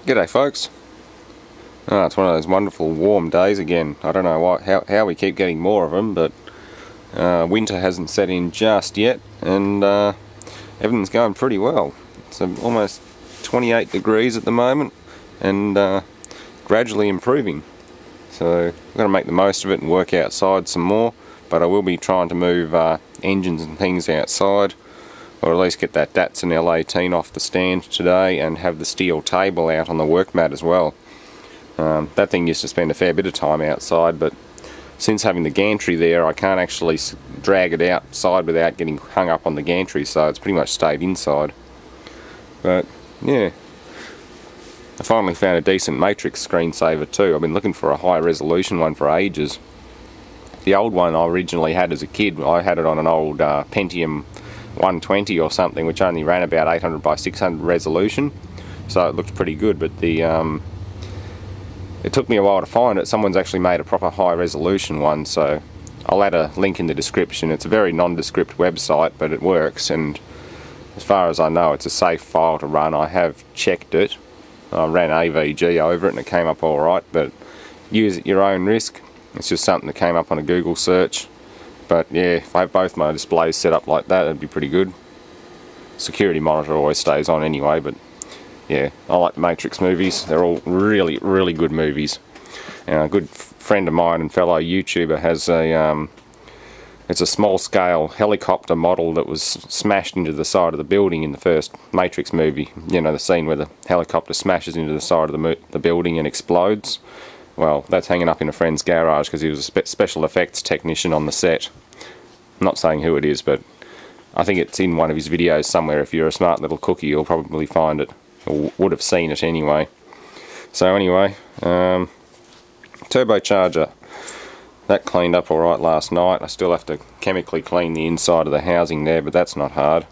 G'day folks. It's one of those wonderful warm days again. I don't know how we keep getting more of them, but winter hasn't set in just yet, and everything's going pretty well. It's almost 28 degrees at the moment, and gradually improving. So I'm going to make the most of it and work outside some more, but I will be trying to move engines and things outside, or at least get that Datsun L18 off the stand today and have the steel table out on the work mat as well. That thing used to spend a fair bit of time outside, but since having the gantry there I can't actually drag it outside without getting hung up on the gantry, so it's pretty much stayed inside. But yeah, I finally found a decent matrix screensaver too. I've been looking for a high resolution one for ages. The old one I originally had as a kid, I had it on an old Pentium 120 or something, which only ran about 800 by 600 resolution, so it looked pretty good, but it took me a while to find it. Someone's actually made a proper high resolution one, so I'll add a link in the description. It's a very nondescript website, but it works, and as far as I know it's a safe file to run. I have checked it. I ran AVG over it and it came up alright, but use at your own risk. It's just something that came up on a Google search. But yeah, if I have both my displays set up like that, it'd be pretty good. Security monitor always stays on anyway, but yeah, I like the Matrix movies. They're all really, really good movies. And a good friend of mine and fellow YouTuber has it's a small-scale helicopter model that was smashed into the side of the building in the first Matrix movie. You know, the scene where the helicopter smashes into the side of the building and explodes. Well, that's hanging up in a friend's garage because he was a special effects technician on the set. I'm not saying who it is, but I think it's in one of his videos somewhere. If you're a smart little cookie, you'll probably find it, or would have seen it anyway. So anyway, turbocharger, that cleaned up alright last night. I still have to chemically clean the inside of the housing there, but that's not hard.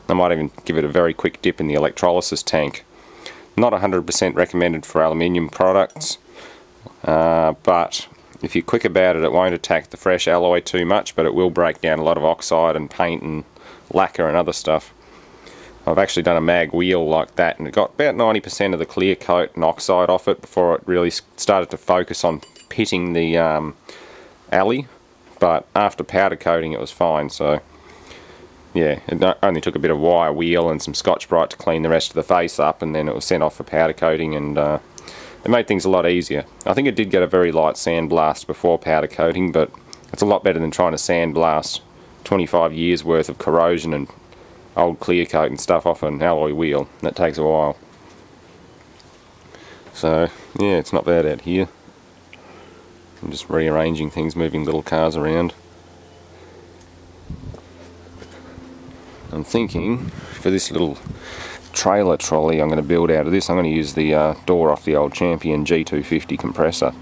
I might even give it a very quick dip in the electrolysis tank. Not 100% recommended for aluminium products. But if you're quick about it, it won't attack the fresh alloy too much, but it will break down a lot of oxide and paint and lacquer and other stuff. I've actually done a mag wheel like that, and it got about 90% of the clear coat and oxide off it before it really started to focus on pitting the alley, but after powder coating it was fine. So yeah, it only took a bit of wire wheel and some Scotch-Brite to clean the rest of the face up, and then it was sent off for powder coating, and it made things a lot easier. I think it did get a very light sandblast before powder coating, but it's a lot better than trying to sandblast 25 years worth of corrosion and old clear coat and stuff off an alloy wheel. That takes a while. So yeah, it's not bad out here. I'm just rearranging things, moving little cars around. I'm thinking for this little trailer trolley I'm going to build out of this, I'm going to use the door off the old Champion G250 compressor.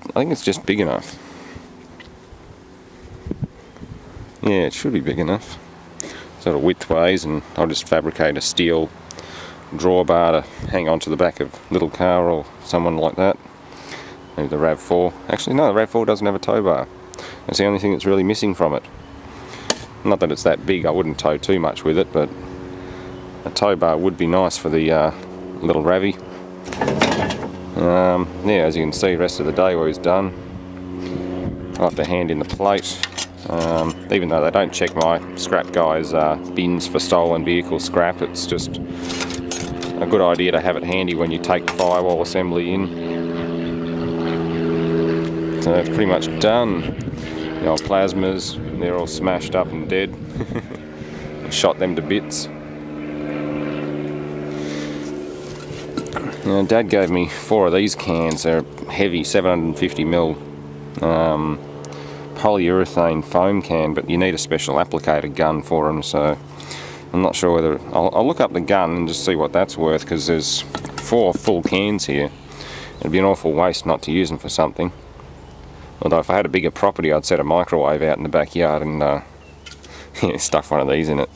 I think it's just big enough. Yeah, it should be big enough. Sort of widthways, and I'll just fabricate a steel drawbar to hang onto the back of a little car or someone like that. Maybe the RAV4. Actually no, the RAV4 doesn't have a tow bar. That's the only thing that's really missing from it. Not that it's that big, I wouldn't tow too much with it, but a tow bar would be nice for the little Ravy. Yeah, as you can see, the rest of the day was done. I like to hand in the plate, even though they don't check my scrap guys' bins for stolen vehicle scrap. It's just a good idea to have it handy when you take the firewall assembly in. So that's pretty much done. The old plasmas, they're all smashed up and dead. Shot them to bits. Now, Dad gave me 4 of these cans. They're heavy 750ml polyurethane foam can, but you need a special applicator gun for them, so I'm not sure whether... I'll look up the gun and just see what that's worth, because there's 4 full cans here. It'd be an awful waste not to use them for something. Although if I had a bigger property, I'd set a microwave out in the backyard and yeah, stuff one of these in it.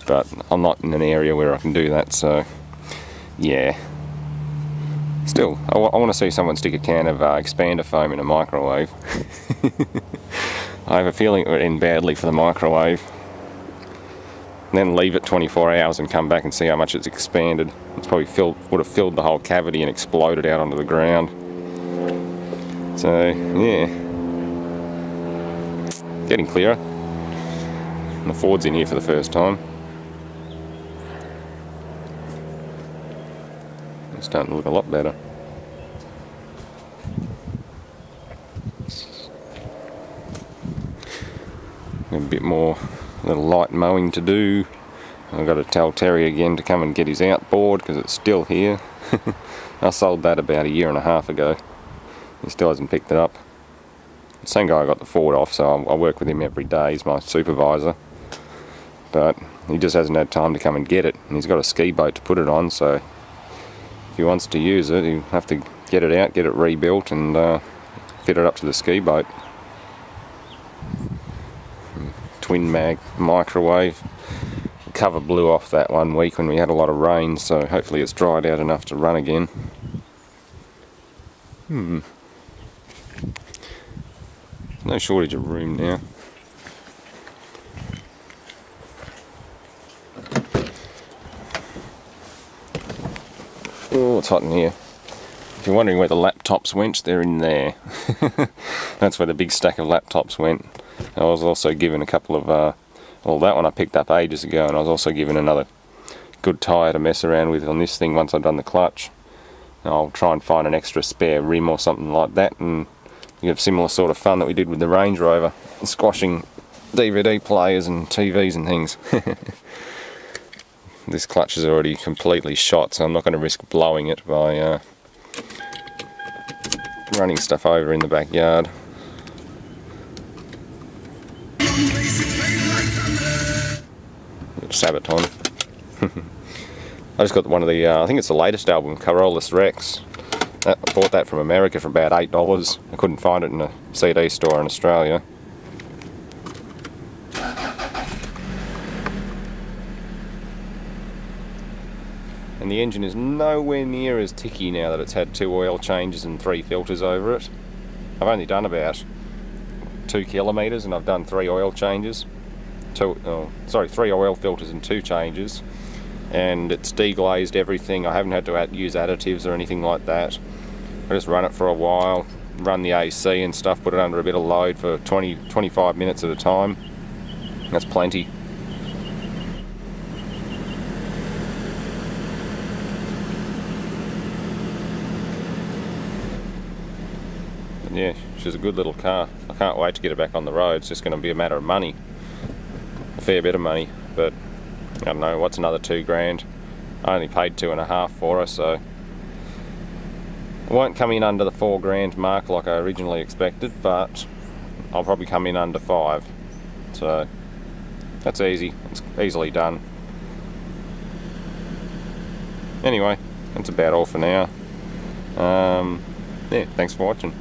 But I'm not in an area where I can do that, so yeah. Still, I want to see someone stick a can of expander foam in a microwave. I have a feeling it would end badly for the microwave. then leave it 24 hours and come back and see how much it's expanded. It's probably would have filled the whole cavity and exploded out onto the ground. So yeah, getting clearer. And the Ford's in here for the first time. It's starting to look a lot better. A bit more little light mowing to do. I've got to tell Terry again to come and get his outboard because it's still here. I sold that about 1.5 years ago. He still hasn't picked it up. The same guy I got the Ford off, so I work with him every day. He's my supervisor. But he just hasn't had time to come and get it. And he's got a ski boat to put it on, so if he wants to use it, he'll have to get it out, get it rebuilt, and fit it up to the ski boat. Twin mag microwave. The cover blew off that one week when we had a lot of rain, so hopefully it's dried out enough to run again. There's no shortage of room now. Oh, it's hot in here. If you're wondering where the laptops went, they're in there. That's where the big stack of laptops went. I was also given a couple of, well, that one I picked up ages ago, and I was also given another good tyre to mess around with on this thing once I've done the clutch. I'll try and find an extra spare rim or something like that, and you have similar sort of fun that we did with the Range Rover, squashing DVD players and TVs and things. This clutch is already completely shot, so I'm not going to risk blowing it by running stuff over in the backyard. Sabaton. I just got one of the, I think it's the latest album, Carolus Rex. I bought that from America for about $8. I couldn't find it in a CD store in Australia. And the engine is nowhere near as ticky now that it's had 2 oil changes and 3 filters over it. I've only done about 2 kilometres and I've done 3 oil changes. 3 oil filters and 2 changes. And it's deglazed everything. I haven't had to use additives or anything like that. I just run it for a while, run the AC and stuff, put it under a bit of load for 20-25 minutes at a time. That's plenty. But yeah, she's a good little car. I can't wait to get her back on the road. It's just going to be a matter of money. A fair bit of money, but I don't know, what's another $2 grand? I only paid 2.5 for her, so it won't come in under the $4 grand mark like I originally expected, but I'll probably come in under 5. So that's easy. It's easily done. Anyway, that's about all for now. Yeah, thanks for watching.